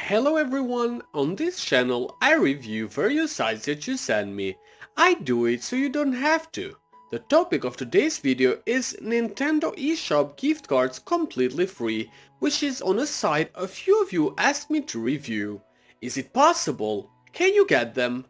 Hello everyone, on this channel I review various sites that you send me. I do it so you don't have to. The topic of today's video is Nintendo eShop gift cards completely free, which is on a site a few of you asked me to review. Is it possible? Can you get them?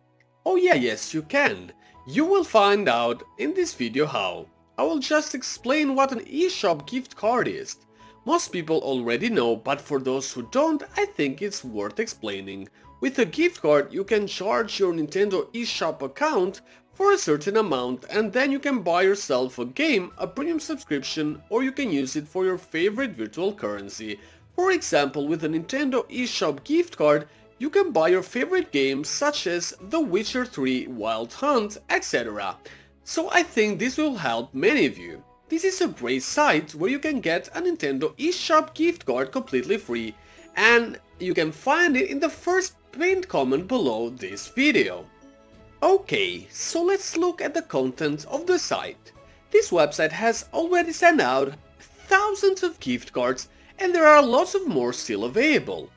Oh yeah, yes you can. You will find out in this video how. I will just explain what an eShop gift card is. Most people already know, but for those who don't, I think it's worth explaining. With a gift card, you can charge your Nintendo eShop account for a certain amount and then you can buy yourself a game, a premium subscription, or you can use it for your favorite virtual currency. For example, with a Nintendo eShop gift card, you can buy your favorite games such as The Witcher 3, Wild Hunt, etc. So I think this will help many of you. This is a great site where you can get a Nintendo eShop gift card completely free, and you can find it in the first pinned comment below this video. Okay, so let's look at the content of the site. This website has already sent out thousands of gift cards and there are lots of more still available.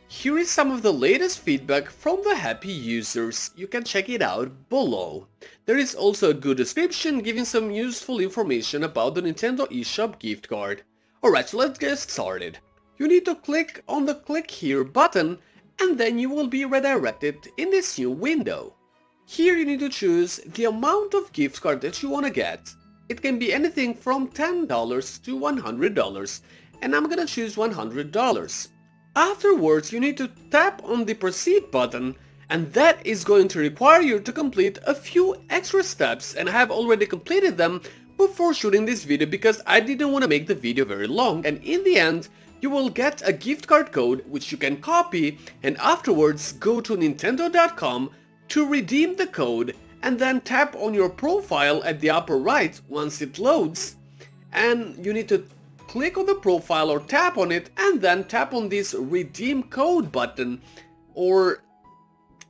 Here is some of the latest feedback from the happy users, you can check it out below. There is also a good description giving some useful information about the Nintendo eShop gift card. Alright, so let's get started. You need to click on the click here button and then you will be redirected in this new window. Here you need to choose the amount of gift card that you want to get. It can be anything from $10 to $100 and I'm gonna choose $100. Afterwards, you need to tap on the proceed button and that is going to require you to complete a few extra steps, and I have already completed them before shooting this video because I didn't want to make the video very long, and in the end you will get a gift card code which you can copy and afterwards go to nintendo.com to redeem the code and then tap on your profile at the upper right once it loads, and you need to click on the profile or tap on it and then tap on this redeem code button, or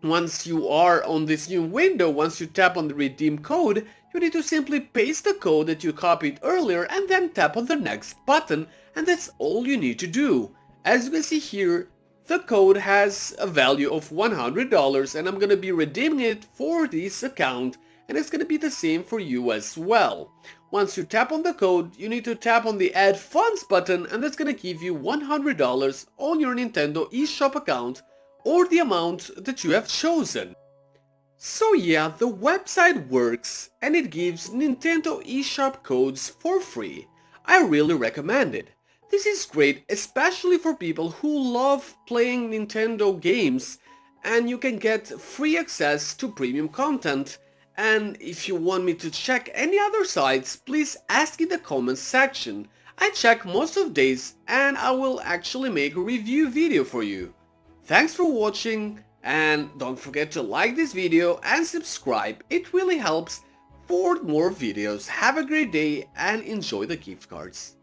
once you are on this new window, once you tap on the redeem code, you need to simply paste the code that you copied earlier and then tap on the next button, and that's all you need to do. As you can see here, the code has a value of $100 and I'm gonna be redeeming it for this account, and it's gonna be the same for you as well. Once you tap on the code, you need to tap on the add funds button and that's gonna give you $100 on your Nintendo eShop account or the amount that you have chosen. So yeah, the website works and it gives Nintendo eShop codes for free. I really recommend it. This is great, especially for people who love playing Nintendo games, and you can get free access to premium content. And if you want me to check any other sites, please ask in the comments section. I check most of days and I will actually make a review video for you. Thanks for watching and don't forget to like this video and subscribe, it really helps for more videos. Have a great day and enjoy the gift cards.